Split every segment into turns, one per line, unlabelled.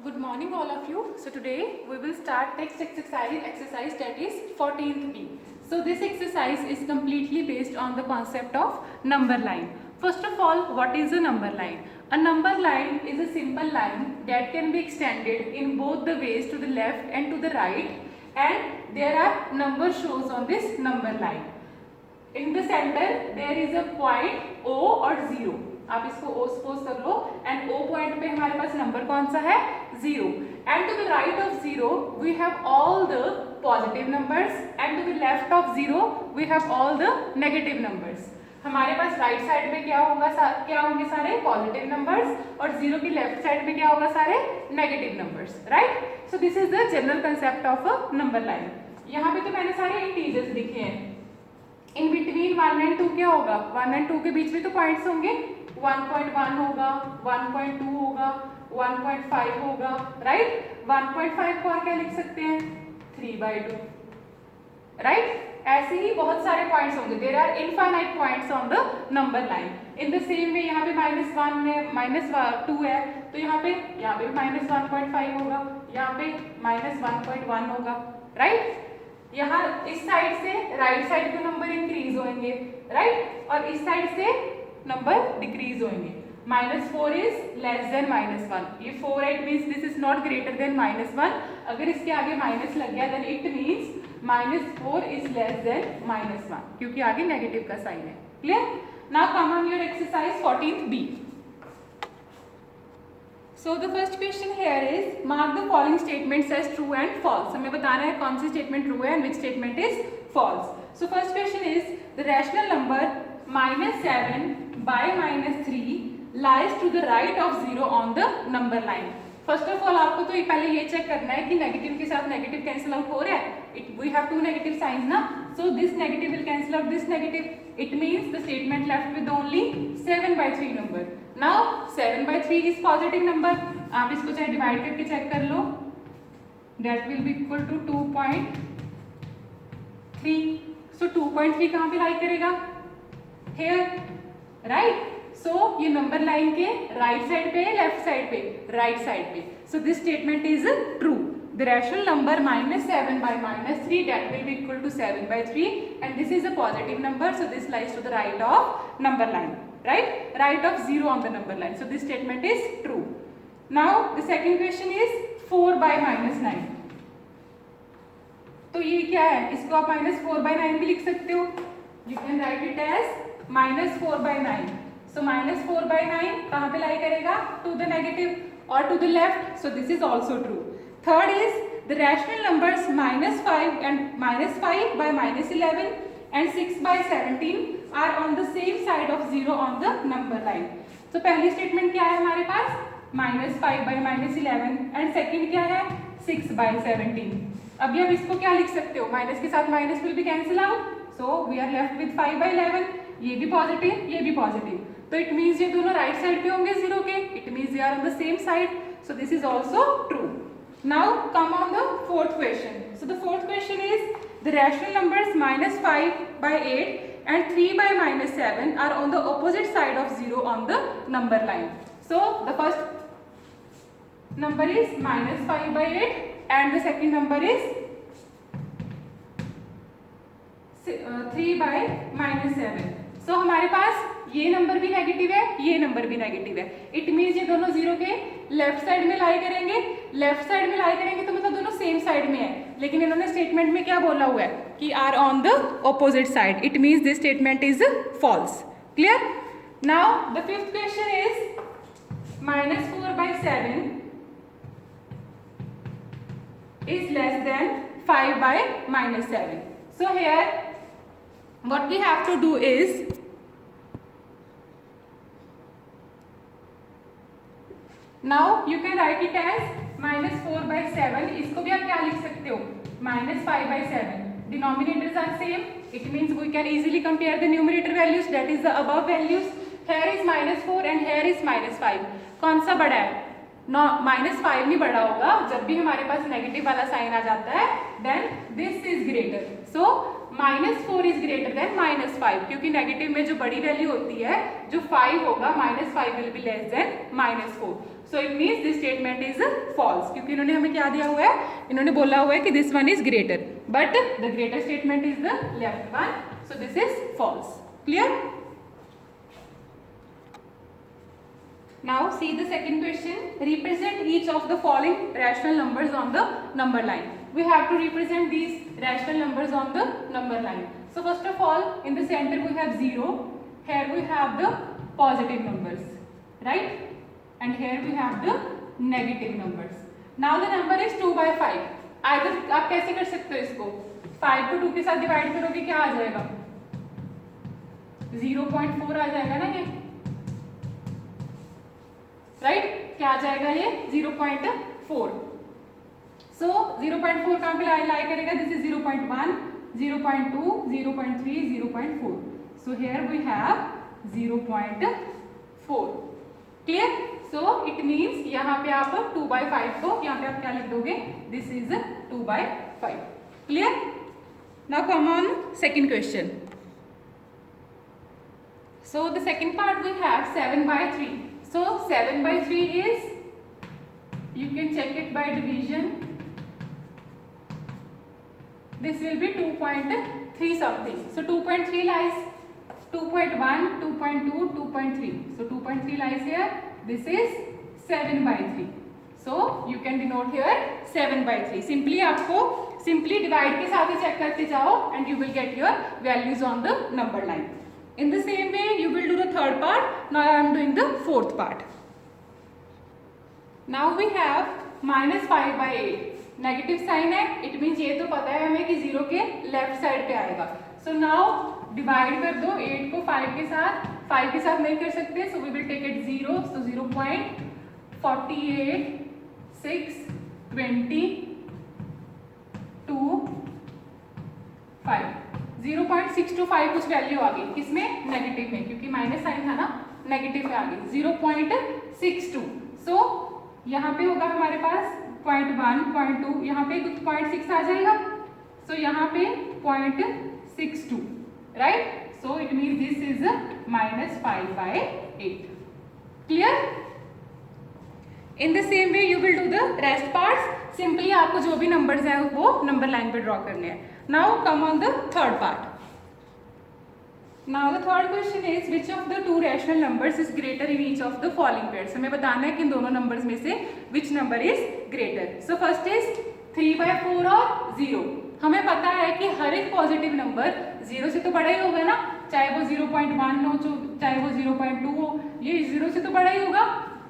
Good morning all of you. So today we will start text exercise that is 14th B. So this exercise is completely based on the concept of number line. First of all, what is a number line? A number line is a simple line that can be extended in both the ways, to the left and to the right, and there are number shows on this number line. In the center there is a point O और 0. आप इसको O suppose कर लो and O point पे हमारे पास number कौन सा है 0 and to the right of 0 we have all the positive numbers and to the left of 0 we have all the negative numbers. हमारे पास राइट साइड में क्या होंगे सारे पॉजिटिव नंबर्स और 0 की लेफ्ट साइड में क्या होगा सारे negative numbers. Right. So this is the general concept of a number line. यहाँ पे तो मैंने सारे इंटीजर्स लिखे हैं. इन बिटवीन 1 एंड 2 क्या होगा 1 एंड 2 के बीच में तो पॉइंट्स होंगे. 1.1 होगा 1.2 होगा 1.5 होगा. राइट. 1.5 को और क्या लिख सकते हैं 3/2. राइट. ऐसे ही बहुत सारे पॉइंट्स होंगे. There are infinite points on the number line. In the same way यहाँ पे -1 है -2 है तो यहाँ पे -1.5 होगा, यहाँ पे -1.1 होगा. राइट. यहाँ इस साइड से राइट साइड के नंबर इंक्रीज होंगे. राइट. और इस साइड से नंबर डिक्रीज होंगे. -4 इज लेस देन -1. ये 4 है, it means this is not greater than -1. अगर इसके आगे माइनस लग गया then it means -4 is less than -1 क्योंकि आगे नेगेटिव का साइन है. Clear. Now come on your exercise 14th B. So the first question here is mark the following statements as true and false. हमें बताना है कौन सी statement true है and which statement is false. So first question is the rational number -7 by -3 lies to the right of 0 on the number line. First of all आपको तो पहले ये check करना है कि नेगेटिव के साथ नेगेटिव कैंसिल आउट हो रहा है. We have two negative signs ना. So this negative will cancel out this negative. It means the statement left with only 7/3 number. Now 7/3 is positive number. आप इसको चाहे डिवाइड करके चेक कर लो. That will be equal to 2.3. So 2.3 कहाँ पे लाई करेगा हेयर. राइट. सो ये नंबर लाइन के राइट साइड पे है लेफ्ट साइड पे राइट साइड पे. So this statement is true. The rational number -7 by -3 that will be equal to 7/3 and this is a positive number, so this lies to the right of number line. Right of 0 on the number line. So this statement is true. Now the second question is 4 by -9. तो ये क्या है, इसको आप -4/9 भी लिख सकते हो. You can write it as -4/9. So -4/9 कहाँ पे लाई करेगा to the negative or to the left. So this is also true. Third is the rational numbers -5 and -5 by -11 and 6 by 17 are on the same side of 0 on the number line. So पहली statement क्या है हमारे पास -5 by -11 and second क्या है 6 by 17. अभी आप इसको क्या लिख सकते हो, माइनस के साथ minus will be cancel out. So we are left with 5/11. ये भी पॉजिटिव ये भी पॉजिटिव. तो इट मीन्स ये दोनों राइट साइड पे होंगे 0 के. It means they are on the same side. So this is also true. Now come on the fourth question. So the fourth question is the rational numbers -5/8 and 3 by -7 are on the opposite side of 0 on the number line. So the first number is -5/8 and the second number is 3 by -7. So हमारे पास ये number भी negative है ये number भी negative है. It means ये दोनों 0 के लेफ्ट साइड में लाई करेंगे. लेफ्ट साइड में लाई करेंगे तो मतलब दोनों सेम साइड में है, लेकिन इन्होंने स्टेटमेंट में क्या बोला हुआ है कि are on the opposite side. It means this statement is false. Clear. Now the fifth question is -4/7 is less than 5 by -7. So here what we have to do is now you can write it as -4/7. इसको भी आप क्या लिख सकते हो -5/7. Denominators are same. It means we can easily compare the numerator values, that is the above values. Here is -4 and here is -5. कौन सा बड़ा है -5 नहीं बड़ा होगा. जब भी हमारे पास नेगेटिव वाला साइन आ जाता है then this is greater. So -4 is greater than -5 क्योंकि नेगेटिव में जो बड़ी वैल्यू होती है जो 5 होगा -5 will be less than -4. So it means this statement is false, क्योंकि इन्होंने हमें क्या दिया हुआ है, इन्होंने बोला हुआ है कि this one is greater, but the greater statement is the left one, so this is false. Clear? Now see the second question. Represent each of the following rational numbers on the number line. We have to represent these rational numbers on the number line. So first of all, in the center we have 0. Here we have the positive numbers, right? And here we have the negative numbers. Now the number is 2 by 5. Either आप कैसे कर सकते हो इसको? 5 को 2 के साथ divide करोगे क्या आ जाएगा? 0.4 आ जाएगा ना ये, राइट? क्या आ जाएगा ये? 0.4. सो 0.4 कहाँ पे लाई करेगा? This is 0.1, 0.2, 0.3, 0.4. So here we have 0.4. Clear? So it means यहाँ पे आप 2 by 5 को यहाँ पे आप क्या लिख दोगे? This is 2 by 5. Clear? Now come on second question. So the second part we have 7 by 3. So 7 by 3 is, you can check it by division. This will be 2.3 something. So 2.3 lies 2.1, 2.2, 2.3. So 2.3 lies here. This is 7 by 3. So you can denote here 7 by 3. Simply आपको simply divide के साथ ही check करते जाओ and you will get your values on the number line. In the same way, you will do the third part. Now I am doing the fourth part. Now we have -5 by 8. Negative sign है, it means ये तो पता है हमें कि 0 के left side पे आएगा. सो नाउ डिवाइड कर दो 8 को 5 के साथ. 5 के साथ नहीं कर सकते, so we will take it 0. So 0.48, 6, 20, 2, 5. 0.625 कुछ वैल्यू आ गई, किसमें? नेगेटिव में, क्योंकि माइनस साइन था ना, नेगेटिव में आ गई 0.62. सो यहाँ पे होगा हमारे पास 0.1, 0.2, यहाँ पे कुछ 0.6 आ जाएगा. सो यहाँ पे 0.62, right? So it means this is -5 by 8. Clear? In the same way you will do the rest parts. Simply आपको जो भी नंबर्स हैं वो नंबर लाइन पे ड्रॉ करने हैं. Now come on the third part. Now the third question is which of the two rational numbers is greater in each of the following pairs. हमें बताना है कि इन दोनों नंबर्स में से which number is greater. So first is 3 by 4 और 0. हमें पता है कि हर एक पॉजिटिव नंबर 0 से तो बड़ा ही होगा ना, चाहे वो 0.1 हो, चाहे वो 0.2 हो, ये 0 से तो बड़ा ही होगा.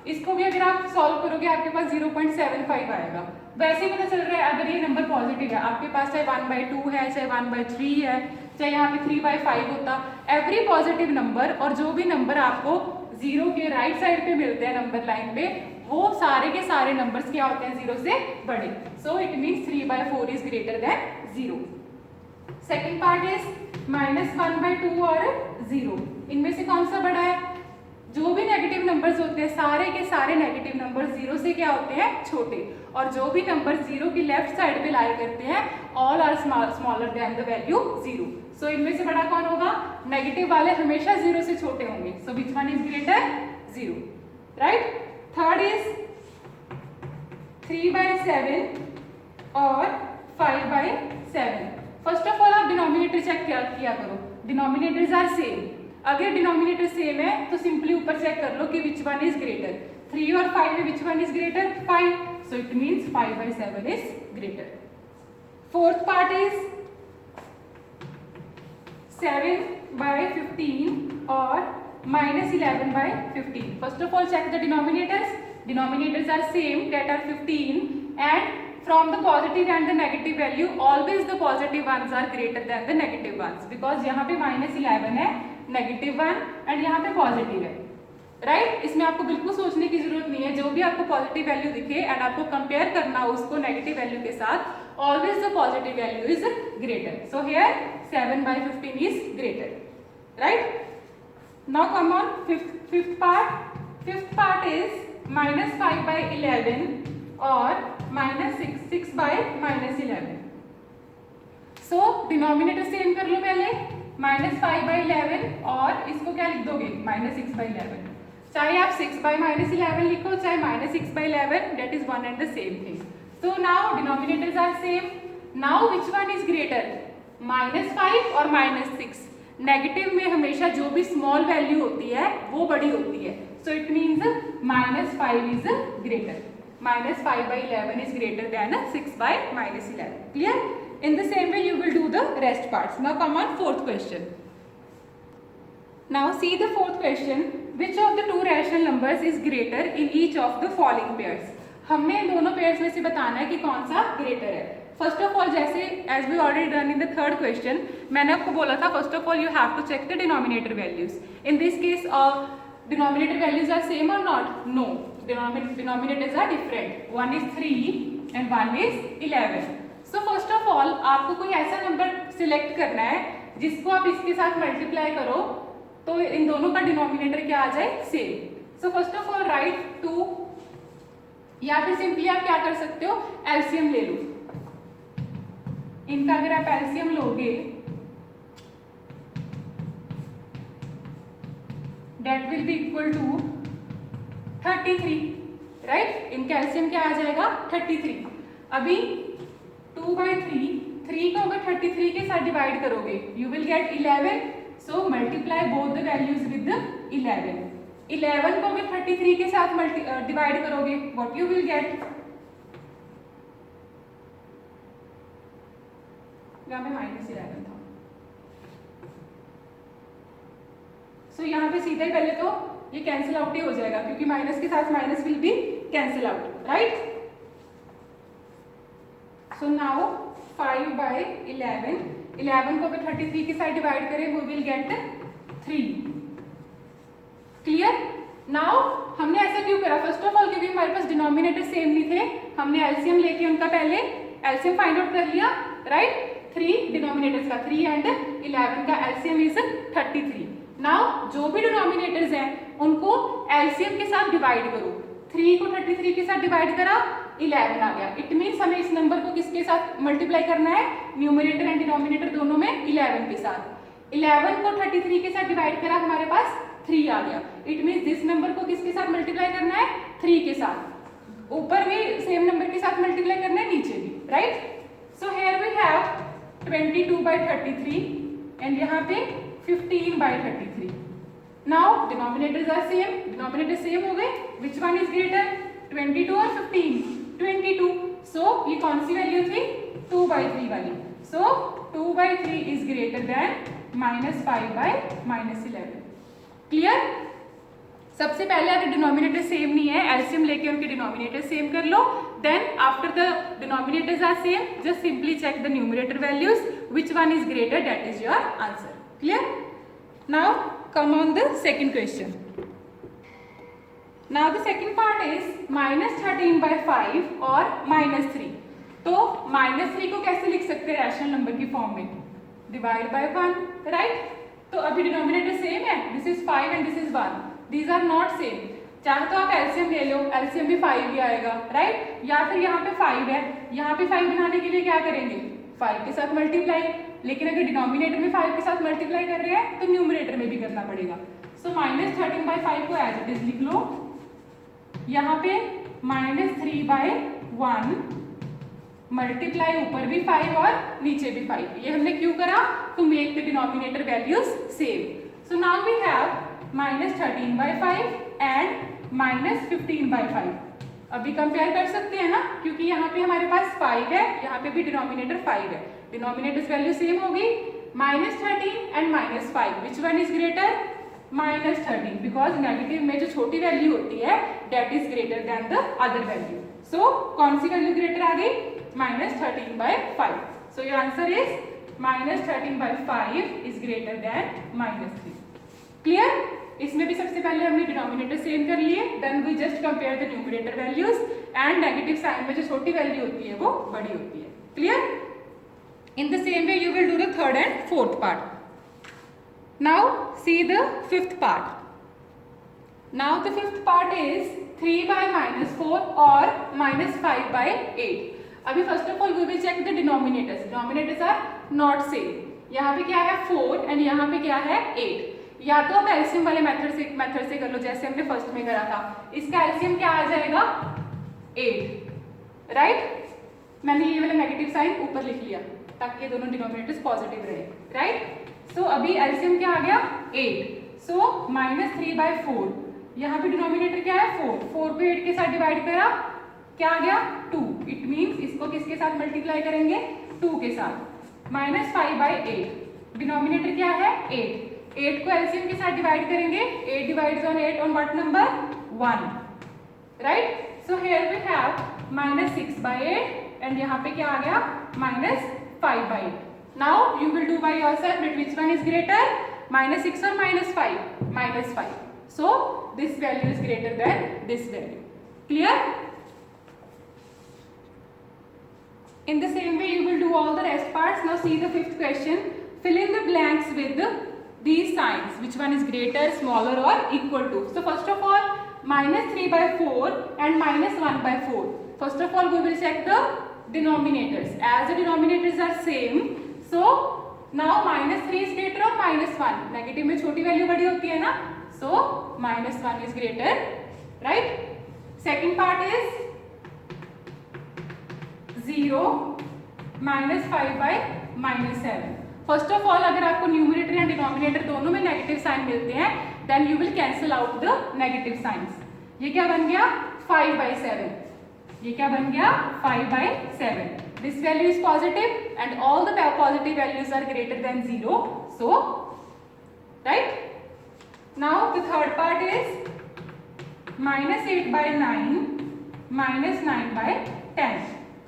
इसको भी अगर आप सॉल्व करोगे आपके पास 0.75 आएगा. वैसे ही पता चल रहा है अगर ये नंबर पॉजिटिव है, आपके पास चाहे 1 by 2 है, चाहे 1 by 3 है, चाहे यहाँ पे 3 by 5 होता, एवरी पॉजिटिव नंबर और जो भी नंबर आपको 0 के राइट साइड पे मिलते हैं नंबर लाइन पे, वो सारे के सारे नंबर्स क्या होते हैं? 0 से बड़े. सो it means 3 by 4 is greater then 0. Second part is -1 by 2 और 0. इनमें से कौन सा बड़ा है? जो भी नेगेटिव नंबर्स होते हैं सारे के सारे नेगेटिव नंबर 0 से क्या होते हैं? छोटे. और जो भी नंबर 0 की लेफ्ट साइड पे लाई करते हैं all are smaller than the value 0. So इनमें से बड़ा कौन होगा? नेगेटिव वाले हमेशा 0 से छोटे होंगे. So which one is greater? 0, right? Third is 3 by 7 और 5 by 7. फर्स्ट ऑफ ऑल आप डिनोमिनेटर चेक किया करो. Denominators are same. अगर डिनोमिनेटर सेम है तो सिंपली ऊपर चेक कर लो कि विच वन इज ग्रेटर. 3 और 5 में विच one is greater? 5. So it means 5 by 7 is greater. Fourth part is 7 by 15 और -11 by 15. First of all check the denominators. Denominators are same, that are 15, and from the positive and the negative value always the positive ones are greater than the negative ones, because यहाँ पे -11 है, -1 and यहाँ पे positive है, right? इसमें आपको बिल्कुल सोचने की जरूरत नहीं है. जो भी आपको पॉजिटिव वैल्यू दिखे एंड आपको कंपेयर करना हो उसको नेगेटिव वैल्यू के साथ, always the positive value is greater. So here 7 by 15 is greater, right? Now come on fifth part. Fifth part is -5 by 11 और -6 by -11. सो डिनोमिनेटर सेम कर लो पहले, -5 by 11 और इसको क्या लिख दोगे? -6 by 11. चाहे आप 6/-11 लिखो, चाहे -6/11, that is one and the same thing. So now denominators are same. Now which one is greater, -5 और -6? नेगेटिव में हमेशा जो भी स्मॉल वैल्यू होती है वो बड़ी होती है. So it means -5 is greater. -5/11 is greater than 6/-11. Clear? In the same way you will do the rest parts. Now come on fourth question. Now see the fourth question. Which of the two rational numbers is greater in each of the following pairs? हमने इन दोनों pairs में से बताना है कि कौन सा greater है. फर्स्ट ऑफ ऑल, जैसे as we already done in the third question, मैंने आपको बोला था first of all you have to check the denominator values. In this case denominator values are same और not? No, denominators are different. One is 3 and one is 11. So first of all आपको कोई ऐसा number select करना है जिसको आप इसके साथ मल्टीप्लाई करो तो इन दोनों का डिनोमिनेटर क्या आ जाए, same. So first of all right 2, या फिर सिंपली आप क्या कर सकते हो, एलसीएम ले लो. इनका अगर आप एलसीएम लोगे that will be equal to 33, right. इनका एलसीएम क्या आ जाएगा, 33. अभी 2/3, 3 को अगर 33 के साथ डिवाइड करोगे you will gate 11. So multiply both the values with 11. 11 को अगर 33 के साथ डिवाइड करोगे व्हाट यू विल गेट, यहाँ पे -11 था. सो यहाँ पे सीधा ही पहले तो ये कैंसिल आउट ही हो जाएगा क्योंकि माइनस के साथ minus will be cancel out, right. So now 5/11, 11 को अगर 33 के साथ डिवाइड करें we will get 3. Clear. Now हमने ऐसा क्यों करा, फर्स्ट ऑफ ऑल क्योंकि हमारे पास डिनोमिनेटर सेम नहीं थे, हमने एलसीएम लेके उनका पहले एलसीएम फाइंड आउट कर लिया, राइट. 3 डिनोमिनेटर्स का 3 एंड 11 का एलसीएम इज 33. नाउ जो भी डिनोमिनेटर्स हैं उनको एलसीएम के साथ डिवाइड करो. 3 को 33 के साथ डिवाइड करा, 11 आ गया. इट मीन्स हमें इस नंबर को किसके साथ मल्टीप्लाई करना है, न्यूमरेटर एंड डिनोमिनेटर दोनों में 11 के साथ. 11 को 33 के साथ डिवाइड करा, हमारे पास 3 आ गया. इट मीन्स दिस नंबर को किसके साथ मल्टीप्लाई करना है, 3 के साथ. ऊपर भी सेम नंबर के साथ मल्टीप्लाई करना है, नीचे भी, right. So here we have 22/33 and यहाँ पे 15/33. Now denominators are same, denominator same हो गए. विच वन इज ग्रेटर, 22 और 15? 22. सो ये कौन सी वैल्यू थी, 2/3 वाली. सो 2/3 इज ग्रेटर देन -5/-11. क्लियर. सबसे पहले अगर डिनोमिनेटर सेम नहीं है, एलसीएम लेके उनके डिनोमिनेटर सेम कर लो. Then after the denominators are same, just simply check the numerator values. Which one is greater? That is your answer. Clear? Now come on the second question. Now the second part is -13/5 और -3. तो -3 को कैसे लिख सकते हैं rational number की form में, divide by 1, right. तो अभी डिनोमिनेटर सेम है, this is 5 and this is 1. These are not same. चाहे तो आप एलसीएम ले लो, एलसीएम भी 5 ही आएगा, राइट. या फिर यहाँ पे 5 है, यहाँ पे 5 बनाने के लिए क्या करेंगे, 5 के साथ मल्टीप्लाई. लेकिन अगर डिनोमिनेटर में 5 के साथ मल्टीप्लाई कर रहे हैं तो न्यूमरेटर में भी करना पड़ेगा. सो -13/5 को एज इट इज लिख लो. यहाँ पे -3/1 मल्टीप्लाई ऊपर भी 5 और नीचे भी 5. ये हमने क्यों करा, to make the denominator values same. So now we have -13/5 and -15/5. अभी कंपेयर कर सकते हैं ना, क्योंकि यहाँ पे हमारे पास 5 है, यहाँ पे भी डिनोमिनेटर 5 है. डिनोमिनेटर्स वैल्यू सेम होगी. -13 and -5, which one is greater, -13, because negative में जो छोटी वैल्यू होती है that is greater than the other value. So कौन सी वैल्यू ग्रेटर आ गई, -13/5. So your answer is -13/5 is greater than -3. Clear. इसमें भी सबसे पहले हमने डिनोमिनेटर सेम कर लिए, then we just compare the numerator values and negative sign में जो छोटी वैल्यू होती है वो बड़ी होती है. Clear. In the same way you will do the third and fourth part. Now see the fifth part. Now the fifth part is 3/-4 और -5/8. अभी first of all we will check the denominators. Denominators are not same. यहाँ पे क्या है 4 and यहाँ पे क्या है 8. या तो आप एलसीएम वाले मेथड से कर लो जैसे हमने फर्स्ट में करा था। इसका एलसीएम क्या आ जाएगा 8, राइट। मैंने ये वाला नेगेटिव साइन ऊपर लिख लिया ताकि ये दोनों डिनोमिनेटर्स पॉजिटिव रहे, राइट। सो अभी एलसीएम क्या आ गया 8, सो -3/4। यहाँ पे डिनोमिनेटर क्या है 4, 4 को 8 के साथ डिवाइड करा, क्या आ गया 2। इट मीन्स इसको किसके साथ मल्टीप्लाई करेंगे 2 के साथ। -5/8 डिनोमिनेटर क्या है 8 को एलसीएम के साथ डिवाइड करेंगे, 8 divides on 8 on what number 1, right. So here we have -6/8 and यहाँ पे क्या आ गया -5/8। Now you will do by yourself that which one is greater, -6 और -5, -5। So this value is greater than this value. Clear? In the same way you will do all the rest parts. Now see the fifth question. Fill in the blanks with these signs. Which one is greater, smaller or equal to? So first of all -3/4 and -1/4. First of all we will check the denominators. As the denominators are same, so now -3 is greater or -1? Negative में छोटी value बड़ी होती है ना, so -1 is greater, right? Second part is 0 -5/-7. First of all अगर आपको numerator या denominator दोनों में नेगेटिव साइन मिलते हैं then you will cancel out the negative signs. ये क्या बन गया 5/7, ये क्या बन गया 5/7. This value is positive and all the positive values are greater than 0, so right. Now the third part is -8/9 -9/10.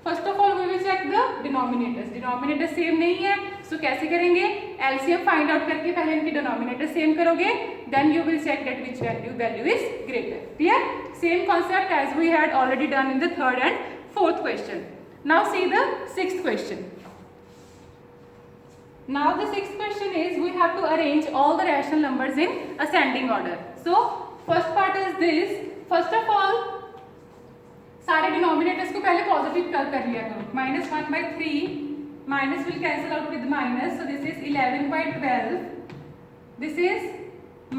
First of all we will check the denominators. Denominator same नहीं है, so कैसे करेंगे, LCM फाइंड आउट करके पहले इनके denominator same करोगे, then you will check that which value is greater. Clear? Same concept as we had already done in the third and fourth question. Now see the sixth question. Now the sixth question is we have to arrange all the rational numbers in ascending order. So first part is this. First of all सारे denominators को पहले positive कर लिया करो. -1/3 minus will cancel out with minus, so this is 11/12. This is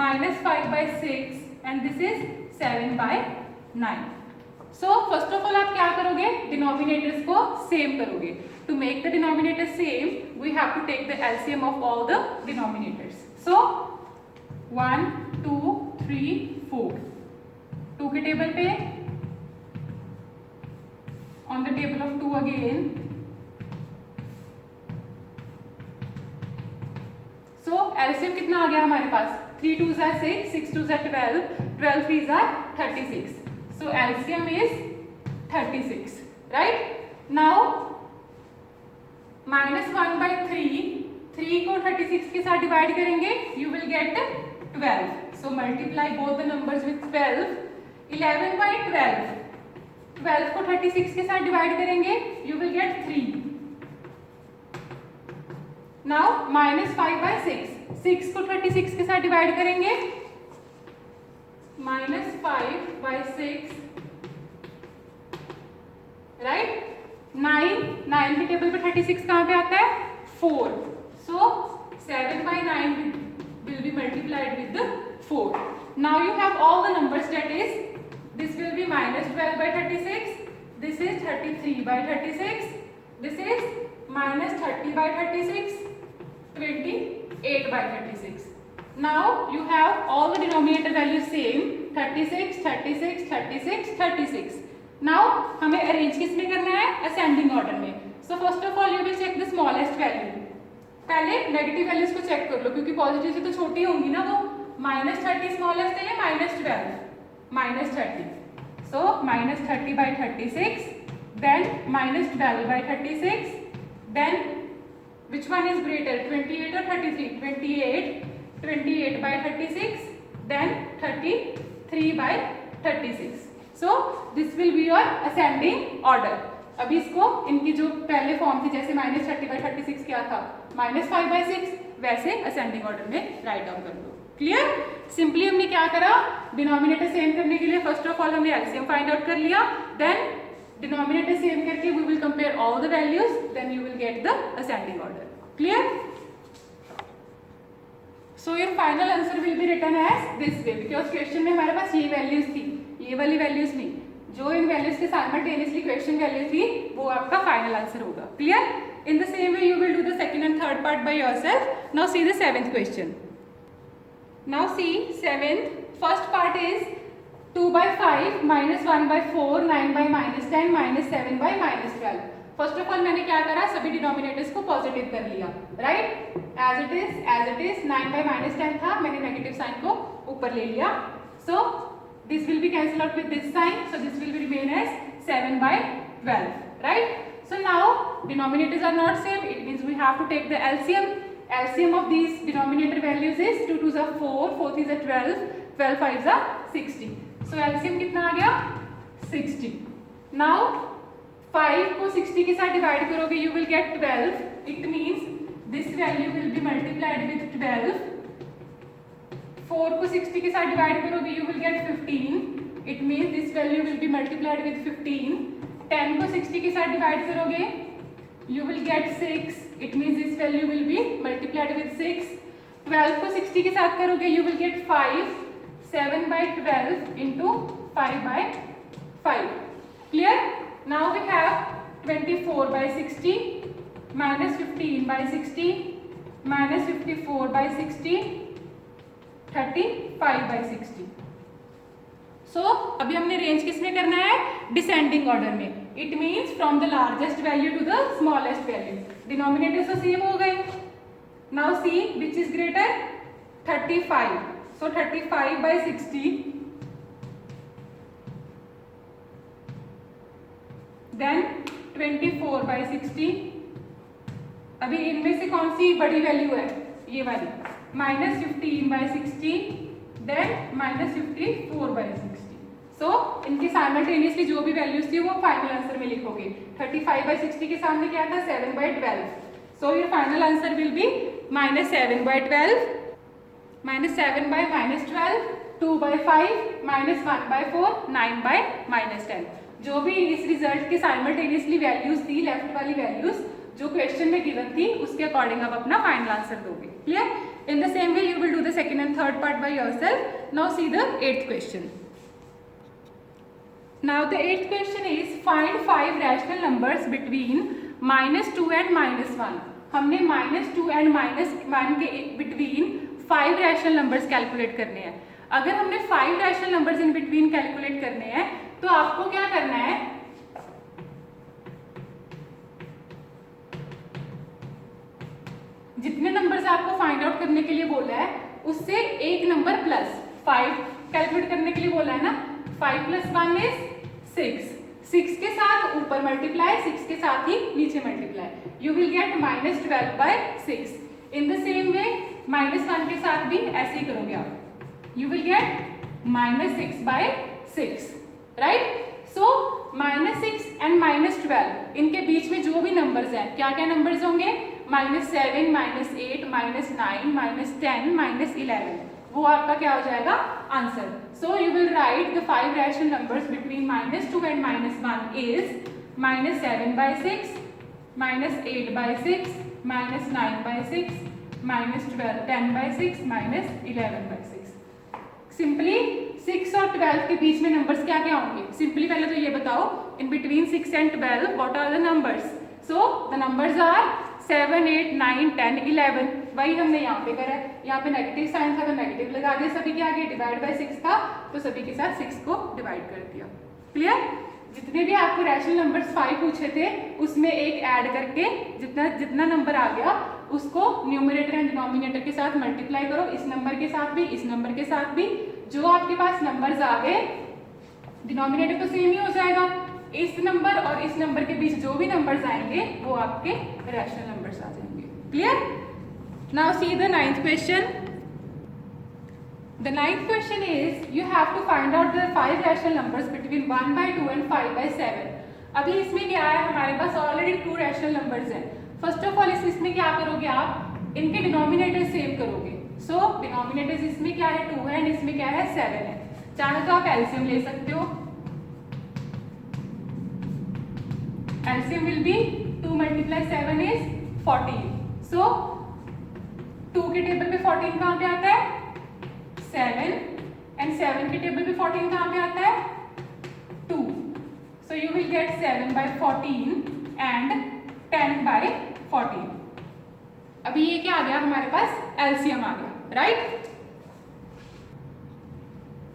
-5/6 and this is 7/9. So first of all आप क्या करोगे, denominators को सेम करोगे. To make the denominator same, we have to take the LCM of all the denominators. So 1, 2, 3, 4. 2 के table पे, on the table of 2 again. So LCM कितना आ गया हमारे पास, 3 2s are 6, 6 2s are 12, 12 3s are 36. So LCM is 36, right? Now -1/3, 3 को 36 के साथ divide करेंगे, you will get 12. So multiply both the numbers with 12. 11/12, 12 को 36 के साथ डिवाइड करेंगे, you will get 3. Now -5/6, 6 को 36 के साथ डिवाइड करेंगे, -5/6, right? 9 के टेबल पे 36 कहाँ पे आता है 4, so 7/9 will be multiplied with the 4. Now you have all the numbers, that is this will be -12/36, this is 33/36, this is -30/36, 28/36. Now you have all the denominator values same, 36 36 36 36. Now हमें arrange किस में करना है, ascending order में. So first of all you will check the smallest value. पहले negative values को check कर लो क्योंकि पॉजिटिव से तो छोटी होंगी ना वो. -30 स्मॉलेस्ट है या -12, -30. So -30/36, then -12/36, then which one is greater, 28 or 33? 28/36, then 33/36. So this will be your ascending order. अभी इसको इनकी जो पहले फॉर्म थी जैसे -30/36 क्या था -5/6, वैसे असेंडिंग ऑर्डर में राइट डाउन कर दो. क्लियर? सिंपली हमने क्या करा, डिनोमिनेटर सेम करने के लिए फर्स्ट ऑफ ऑल हमने एलसीएम फाइंड आउट कर लिया, देन डिनोमिनेटर सेम करके we will compare all the values, then you will get the ascending order. Clear? So your final answer will be written as this way, because question में हमारे पास ये values थी, ये वाली values नहीं, जो इन values के साइमल्टेनियसली क्वेश्चन वैल्यू थी वो आपका फाइनल आंसर होगा। Clear? In the same way you will do the second and third part by yourself. Now see the seventh question. Now see seventh, first part is 2 by 5 minus 1 by 4 9 by minus 10 minus 7 by minus 12। First of all मैंने क्या करा, सभी denominators को positive कर लिया, right? As it is 9 by minus 10 था, मैंने negative sign को ऊपर ले लिया। So this will be cancel out with this sign, so this will be remain as 7 by 12, right? So now denominators are not same, it means we have to take the LCM. LCM of these denominator values is 2 2s are 4, 4 3s are 12, 12 5s are 60. So LCM कितना आ गया? 60. Now 5 को 60 के साथ divide करोगे you will get 12. It means this value will be multiplied with 12. 4 को 60 के साथ divide करोगे you will get 15. It means this value will be multiplied with 15. 10 को 60 के साथ डिवाइड करोगे you will get 6. It means this value will be multiplied with 6. 12 को 60 के साथ करोगे you will get 5. 7 by 12 into 5 by 5. Clear? Now we have 24 by 60 minus 15 by 60 minus 54 by 60 35 by 60. So अभी हमने रेंज किस में करना है? डिसेंडिंग ऑर्डर में। It means from the largest value to the smallest value. Denominators तो same हो गए। Now see which is greater? 35. So 35 by 60, then 24 by 60। अभी इनमें से कौन सी बड़ी वैल्यू है? ये वाली। minus 15 by 60, then minus 54 by 60। So इनके साइमल्टेनियसली जो भी वैल्यूज थी वो फाइनल आंसर में लिखोगे। 35 by 60 के सामने क्या था? 7 by 12। So your final answer will be minus 7 by 12, minus 7 by minus 12, 2 by 5, minus 1 by 4, 9 by minus 10। जो भी इस रिजल्ट के साइमल्टेनियसली वैल्यूज थी, लेफ्ट वाली वैल्यूज जो क्वेश्चन में गिवन थी, उसके अकॉर्डिंग आप अपना फाइनल आंसर दोगे। Clear? In the same way you will do the second and third part by yourself. Now see the 8th question. Now the 8th question is find 5 rational numbers between -2 and -1। हमने -2 and -1 के between 5 rational numbers calculate करने हैं। अगर हमने 5 rational numbers in between calculate करने हैं तो आपको क्या करना है? जितने नंबर्स आपको फाइंड आउट करने के लिए बोला है उससे एक नंबर प्लस 5 कैलकुलेट करने के लिए बोला है ना। 5 + 1 इज 6। 6 के साथ ऊपर मल्टीप्लाई, 6 के साथ ही नीचे multiply. You will gate -12 by 6। In the same वे -1 के साथ भी ऐसे ही करोगे आप। You will gate -6 by 6, right? So -6 and -12 इनके बीच में जो भी नंबर्स हैं, क्या क्या नंबर्स होंगे? -7, -8, -9, -10, -11। वो आपका क्या हो जाएगा? Answer. So you will write the 5 rational numbers between -2 and -1 is -7 by 6, -8 by 6, -9 by 6, -12, 10 by 6, -11 by 6। Simply 6 और 12 के बीच में नंबर्स क्या क्या होंगे? सिंपली पहले तो ये बताओ, in between 6 and 12 what are the numbers? So the numbers are 7, 8, 9, 10, 11। वही हमने यहाँ पे करा है। यहाँ पे नेगेटिव साइन था तो नेगेटिव लगा दिया सभी के आगे। डिवाइड बाय 6 था तो सभी के साथ 6 को डिवाइड कर दिया। क्लियर? जितने भी आपको रैशनल नंबर्स 5 पूछे थे उसमें एक ऐड करके जितना नंबर आ गया उसको न्यूमरेटर एंड डिनोमिनेटर के साथ मल्टीप्लाई करो। इस नंबर के साथ भी, इस नंबर के साथ भी। जो आपके पास नंबर्स आ गए, डिनोमिनेटर तो सेम ही हो जाएगा। इस नंबर और इस नंबर के बीच जो भी नंबर्स आएंगे वो आपके रैशनल नंबर्स आ जाएंगे। Clear? Now see the 9th question. The 9th question is you have to find out the 5 rational numbers between 1 by 2 and 5 by 7। अभी इसमें क्या है? हमारे पास ऑलरेडी 2 रैशनल नंबर्स हैं। फर्स्ट ऑफ ऑल इसमें क्या करोगे आप? इनके डिनोमिनेटर सेम करोगे। सो डिनोमिनेटर्स इसमें क्या है? 2 है एंड इसमें क्या है? 7 है। चाहे तो आप एलसीएम ले सकते हो। LCM will B 2 × 7 is 14। सो 2 के टेबल पे 14 कहाँ पे आता है? 7 एंड 7 के टेबल पे 14 कहाँ पे आता है? 2. So you will get 7 by 14 and 10 by 14. अभी ये क्या आ गया हमारे पास? एलसीएम आ गया, राइट?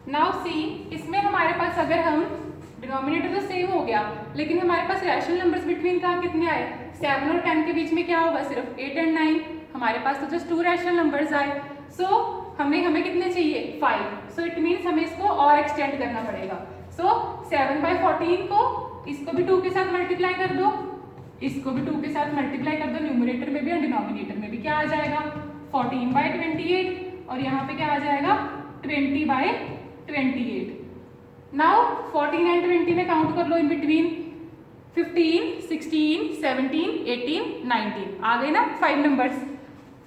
नाउ सी, इसमें हमारे पास अगर हम डिनोमिनेटर तो सेम हो गया, लेकिन हमारे पास रैशनल नंबर्स बिटवीन का कितने आए? 7 और 10 के बीच में क्या होगा? सिर्फ 8 एंड 9. हमारे पास तो जस्ट 2 रैशनल नंबर्स आए. सो हमें कितने चाहिए? 5. सो इट मीन्स हमें इसको और एक्सटेंड करना पड़ेगा. सो 7 by 14 को इसको भी 2 के साथ मल्टीप्लाई कर दो, इसको भी 2 के साथ मल्टीप्लाई कर दो. न्यूमरेटर में भी और डिनोमिनेटर में भी क्या आ जाएगा? 14 by 28. और यहाँ पे क्या आ जाएगा? 20 by 28. नाउ 14 एंड 20 में काउंट कर लो इन बिटवीन. 15, 16, 17, 18, 19 आ गए ना 5 नंबर्स.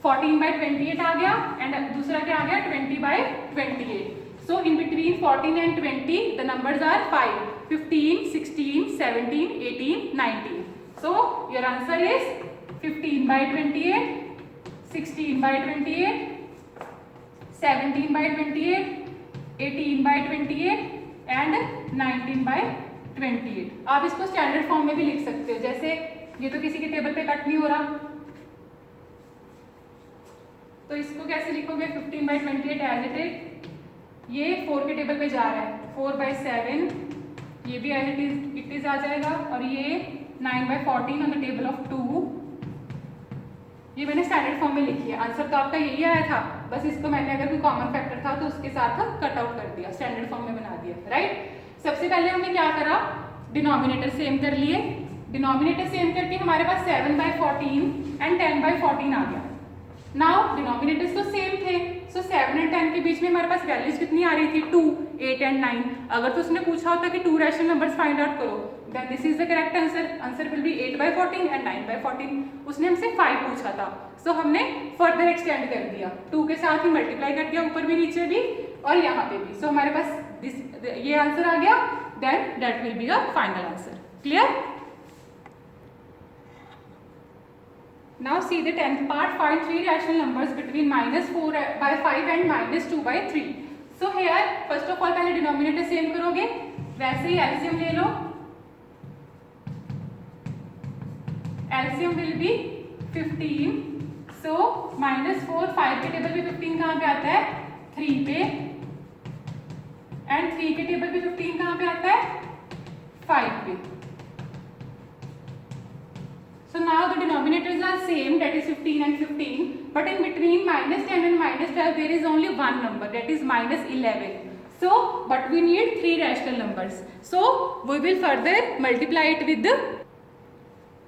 14 by 28 आ गया एंड दूसरा क्या आ गया? 20 by 28. So in between 14 and 20 the numbers are 5, 15, 16, 17, 18, 19. So your answer is 15 by 28, 16 by 28, 17 by 28, 18 by 28 and 19 by 28. आप इसको स्टैंडर्ड फॉर्म में भी लिख सकते हो. जैसे ये तो किसी के टेबल पे कट नहीं हो रहा, तो इसको कैसे लिखोगे? 15 by 28 एज इट इज. ये 4 के टेबल पे जा रहा है, 4 by 7 ये भी एज इट इज आ जाएगा. और ये 9 by 14 on the table of 2. ये मैंने स्टैंडर्ड फॉर्म में लिखी है. आंसर तो आपका यही आया था, बस इसको मैंने अगर कोई कॉमन फैक्टर था तो उसके साथ कट आउट कर दिया, स्टैंडर्ड फॉर्म में बना दिया, राइट? सबसे पहले हमने क्या करा? डिनोमिनेटर सेम कर लिए. डिनोमिनेटर सेम करके हमारे पास 7 by 14 एंड 10 by 14 आ गया. नाउ डिनोमिनेटर्स तो सेम थे, सो 7 एंड 10 के बीच में हमारे पास वैल्यूज कितनी आ रही थी? 2, 8 एंड 9. अगर तो उसने पूछा होता कि 2 रैशनल नंबर्स फाइंड आउट करो, then this is the correct answer. Answer will be 8 by 14 and 9 by 14. उसने हमसे 5 पूछा था, सो हमने फर्दर एक्सटेंड कर दिया, 2 के साथ ही मल्टीप्लाई कर दिया, ऊपर भी नीचे भी और यहाँ पे भी. सो हमारे पास ये आंसर आ गया. Then that will be a final answer. Clear? Now see the 10th part. Find 3 rational numbers between -4 by 5 and -2 by 3. So here first of all पहले डिनोमिनेटर सेम करोगे, वैसे ही एलसीएम ले लो. LCM will be 15. सो -4, 5 के table पे 15 कहाँ पे आता है? 3 पे. एंड 3 के टेबल पे 15 कहाँ पे आता है? 5 पे. So now the denominators are same, that is 15 and 15, but in between -10 and -12 there is only one number, that is -11. So but we need 3 rational numbers, so we will further multiply it with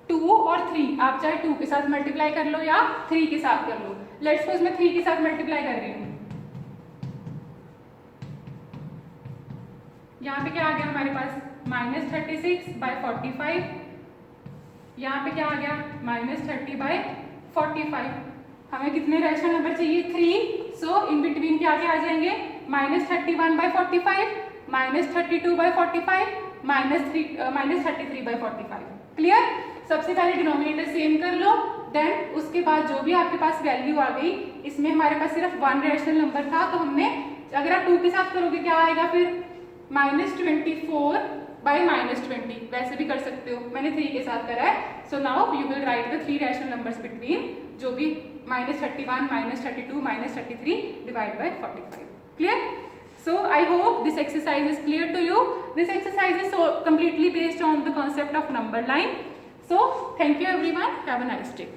2 और 3. आप चाहे 2 के साथ multiply कर लो या 3 के साथ कर लो. लेट्स सपोज मैं 3 के साथ मल्टीप्लाई कर रही हूँ. यहाँ पे क्या आ गया हमारे पास? -36 by 45. यहाँ पे क्या आ गया? -30 by 45. हमें कितने रैशनल नंबर चाहिए? 3. सो इन बिटवीन क्या क्या आ जाएंगे? -31 by 45, -32 by 45, -33 by 45. क्लियर? सबसे पहले डिनोमिनेटर सेम कर लो, देन उसके बाद जो भी आपके पास वैल्यू आ गई, इसमें हमारे पास सिर्फ 1 रैशनल नंबर था, तो हमने, अगर आप 2 के साथ करोगे क्या आएगा फिर? -24 by -20. वैसे भी कर सकते हो, मैंने 3 के साथ करा है. So now you will write the 3 rational numbers between जो भी -31, -32, -33 divide by 45. Clear? So I hope this exercise is clear to you. This exercise is so completely based on the concept of number line. So thank you everyone. Have a nice day.